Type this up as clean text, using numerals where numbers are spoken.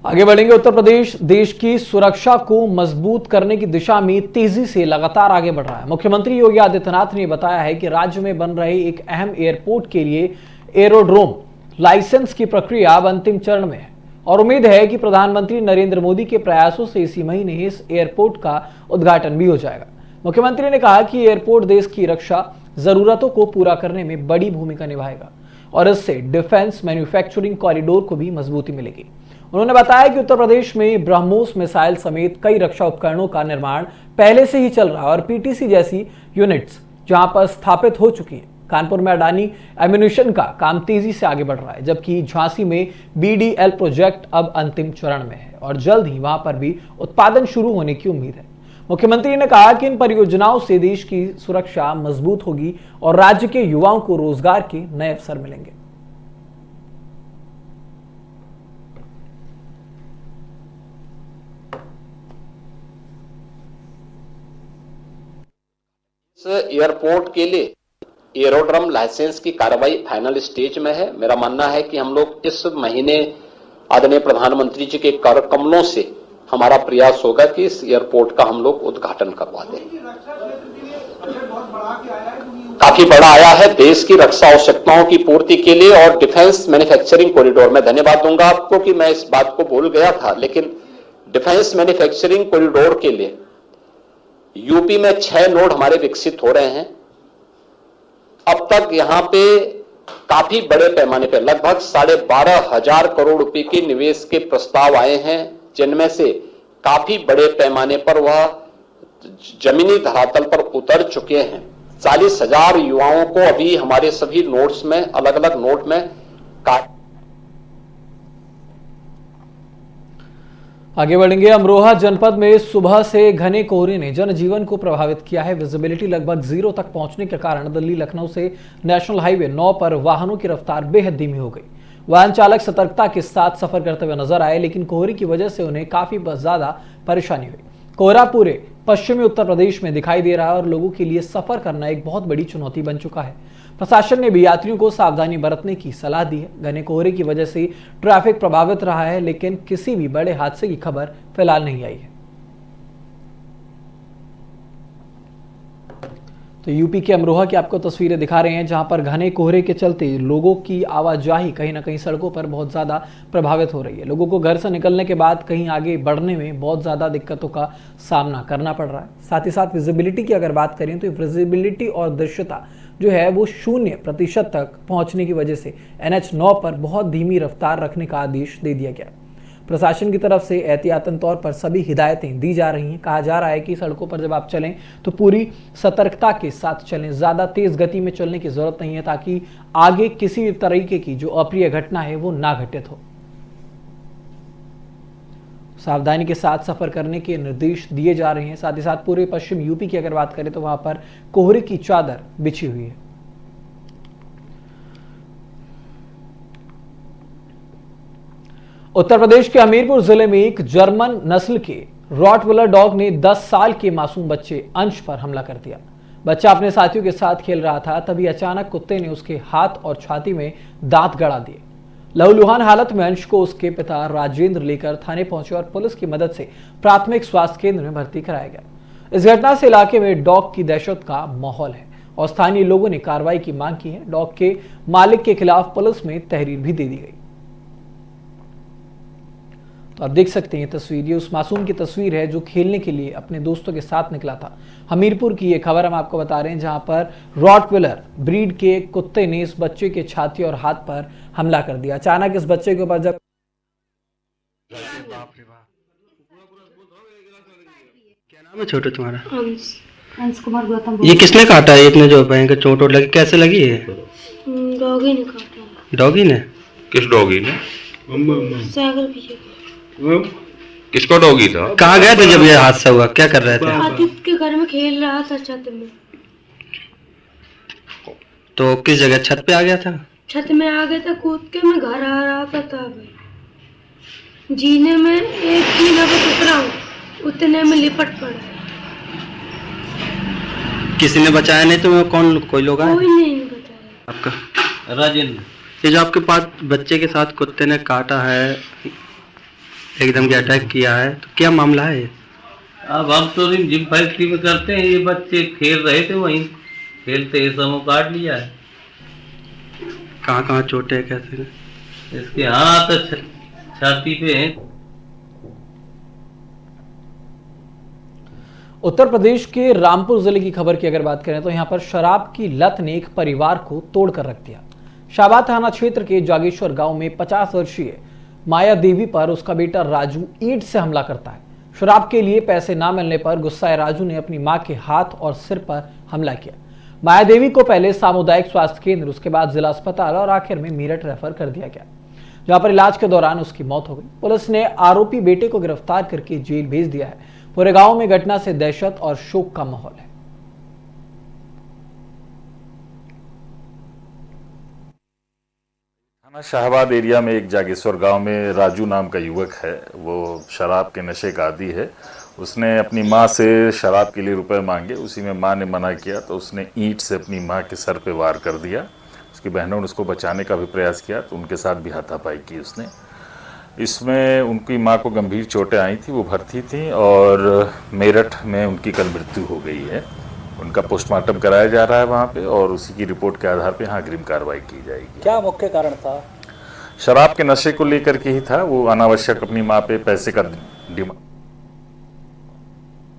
आगे बढ़ेंगे। उत्तर प्रदेश देश की सुरक्षा को मजबूत करने की दिशा में तेजी से लगातार आगे बढ़ रहा है। मुख्यमंत्री योगी आदित्यनाथ ने बताया है कि राज्य में बन रहे एक अहम एयरपोर्ट के लिए एरोड्रोम लाइसेंस की प्रक्रिया अब अंतिम चरण में है और उम्मीद है कि प्रधानमंत्री नरेंद्र मोदी के प्रयासों से इसी महीने इस एयरपोर्ट का उद्घाटन भी हो जाएगा। मुख्यमंत्री ने कहा कि एयरपोर्ट देश की रक्षा जरूरतों को पूरा करने में बड़ी भूमिका निभाएगा और इससे डिफेंस मैन्युफैक्चरिंग कॉरिडोर को भी मजबूती मिलेगी। उन्होंने बताया कि उत्तर प्रदेश में ब्रह्मोस मिसाइल समेत कई रक्षा उपकरणों का निर्माण पहले से ही चल रहा है और पीटीसी जैसी यूनिट्स जहां पर स्थापित हो चुकी है। कानपुर में अडानी एम्यूनिशन का काम तेजी से आगे बढ़ रहा है, जबकि झांसी में बीडीएल प्रोजेक्ट अब अंतिम चरण में है और जल्द ही वहां पर भी उत्पादन शुरू होने की उम्मीद है। मुख्यमंत्री ने कहा कि इन परियोजनाओं से देश की सुरक्षा मजबूत होगी और राज्य के युवाओं को रोजगार के नए अवसर मिलेंगे। एयरपोर्ट के लिए एरोड्रम लाइसेंस की कार्रवाई फाइनल स्टेज में है। मेरा मानना है कि हम लोग इस महीने आदरणीय प्रधानमंत्री जी के कर कमलों से हमारा प्रयास होगा कि इस एयरपोर्ट का हम लोग उद्घाटन करवा दें। काफी बड़ा आया है देश की रक्षा आवश्यकताओं की पूर्ति के लिए और डिफेंस मैन्युफैक्चरिंग कॉरिडोर में धन्यवाद दूंगा आपको कि मैं इस बात को भूल गया था, लेकिन डिफेंस मैन्युफैक्चरिंग कॉरिडोर के लिए यूपी में 6 नोड हमारे विकसित हो रहे हैं। अब तक यहां पे काफी बड़े पैमाने पर लगभग 12,500 करोड़ रुपए के निवेश के प्रस्ताव आए हैं, जिनमें से काफी बड़े पैमाने पर वह जमीनी धरातल पर उतर चुके हैं। 40,000 युवाओं को अभी हमारे सभी नोड्स में अलग अलग नोड में आगे बढ़ेंगे। अमरोहा जनपद में सुबह से घने कोहरे ने जनजीवन को प्रभावित किया है। विजिबिलिटी लगभग 0 तक पहुंचने के कारण दिल्ली लखनऊ से नेशनल हाईवे 9 पर वाहनों की रफ्तार बेहद धीमी हो गई। वाहन चालक सतर्कता के साथ सफर करते हुए नजर आए, लेकिन कोहरे की वजह से उन्हें काफी ज्यादा परेशानी हुई। कोहरा पूरे पश्चिमी उत्तर प्रदेश में दिखाई दे रहा है और लोगों के लिए सफर करना एक बहुत बड़ी चुनौती बन चुका है। प्रशासन ने भी यात्रियों को सावधानी बरतने की सलाह दी है। घने कोहरे की वजह से ट्रैफिक प्रभावित रहा है, लेकिन किसी भी बड़े हादसे की खबर फिलहाल नहीं आई है। तो यूपी के अमरोहा की आपको तस्वीरें दिखा रहे हैं, जहां पर घने कोहरे के चलते लोगों की आवाजाही कहीं ना कहीं सड़कों पर बहुत ज़्यादा प्रभावित हो रही है। लोगों को घर से निकलने के बाद कहीं आगे बढ़ने में बहुत ज़्यादा दिक्कतों का सामना करना पड़ रहा है। साथ ही साथ विजिबिलिटी की अगर बात करें तो विजिबिलिटी और दृश्यता जो है वो 0% तक पहुंचने की वजह से NH 9 पर बहुत धीमी रफ्तार रखने का आदेश दे दिया गया। प्रशासन की तरफ से एहतियातन तौर पर सभी हिदायतें दी जा रही हैं। कहा जा रहा है कि सड़कों पर जब आप चलें तो पूरी सतर्कता के साथ चलें, ज़्यादा तेज़ गति में चलने की ज़रूरत नहीं है, ताकि आगे किसी भी तरीके की जो अप्रिय घटना है वो ना घटित हो। सावधानी के साथ सफर करने के निर्देश दिए जा रहे हैं। साथ ही साथ पूरे पश्चिम यूपी की अगर बात करें तो वहां पर कोहरे की चादर बिछी हुई है। उत्तर प्रदेश के हमीरपुर जिले में एक जर्मन नस्ल के रॉटविलर डॉग ने 10 साल के मासूम बच्चे अंश पर हमला कर दिया। बच्चा अपने साथियों के साथ खेल रहा था, तभी अचानक कुत्ते ने उसके हाथ और छाती में दांत गड़ा दिए। लहूलुहान हालत में अंश को उसके पिता राजेंद्र लेकर थाने पहुंचे और पुलिस की मदद से प्राथमिक स्वास्थ्य केंद्र में भर्ती कराया गया। इस घटना से इलाके में डॉग की दहशत का माहौल है और स्थानीय लोगों ने कार्रवाई की मांग की है। डॉग के मालिक के खिलाफ पुलिस में तहरीर भी दे दी गई। तो आप देख सकते हैं तस्वीर, ये उस मासूम की तस्वीर है जो खेलने के लिए अपने दोस्तों के साथ निकला था। हमीरपुर की ये खबर हम आपको बता रहे हैं, जहां पर रॉटविलर ब्रीड के कुत्ते ने इस बच्चे के छाती और हाथ पर हमला कर दिया। अचानक इस बच्चे के ऊपर जब क्या नाम है छोटे तुम्हारा? अंश कुमार गौतम। ये किसने काटा है? इतने जो भयंकर चोट वोट लगी, कैसे लगी है? डॉगी ने काटा। डॉगी ने? किस डॉगी ने? सागर पीछे। किसका डॉगी था? कहाँ गए थे जब ये हादसा हुआ? क्या कर रहे थे? आदित्य के घर में खेल रहा था छत में। तो किस जगह? छत पे आ गया था? छत में आ गया था, कूद के मैं घर आ रहा था, तब जीने में एक जीना पे उतरा हूँ, उतने में लिपट पड़ा। किसी ने बचाया नहीं तो कौन, कोई लोग आए? कोई नहीं बचाया। आपका राजेंद्र, ये जो आपके पास बच्चे के साथ कुत्ते ने काटा है, एकदम के अटैक किया है, तो क्या मामला है ये? अब हम तो जिम फैक्ट्री में करते हैं, ये बच्चे खेल रहे थे, वहीं खेलते ही समूह काट लिया है। कहाँ कहाँ चोटें हैं, कैसे हैं? इसके हाथ छाती पे हैं। उत्तर प्रदेश के रामपुर जिले की खबर की अगर बात करें तो यहां पर शराब की लत ने एक परिवार को तोड़कर रख दिया। शाहबाद थाना क्षेत्र के जागेश्वर गांव में 50 वर्षीय माया देवी पर उसका बेटा राजू ईंट से हमला करता है। शराब के लिए पैसे ना मिलने पर गुस्साए राजू ने अपनी मां के हाथ और सिर पर हमला किया। माया देवी को पहले सामुदायिक स्वास्थ्य केंद्र, उसके बाद जिला अस्पताल और आखिर में मेरठ रेफर कर दिया गया, जहां पर इलाज के दौरान उसकी मौत हो गई। पुलिस ने आरोपी बेटे को गिरफ्तार करके जेल भेज दिया है। पूरे गांव में घटना से दहशत और शोक का माहौल है। थाना शाहबाद एरिया में एक जागेश्वर गांव में राजू नाम का युवक है। वो शराब के नशे का आदी है। उसने अपनी मां से शराब के लिए रुपए मांगे, उसी में मां ने मना किया तो उसने ईंट से अपनी मां के सर पे वार कर दिया। उसकी बहनों ने उसको बचाने का भी प्रयास किया तो उनके साथ भी हाथापाई की उसने। इसमें उनकी मां को गंभीर चोटें आई थी, वो भर्ती थी और मेरठ में उनकी कल मृत्यु हो गई है। उनका पोस्टमार्टम कराया जा रहा है वहाँ पे और उसी की रिपोर्ट के आधार पे यहाँ अग्रिम कार्रवाई की जाएगी। क्या मुख्य कारण था? शराब के नशे को लेकर के ही था। वो अनावश्यक अपनी माँ पे पैसे का डिमांड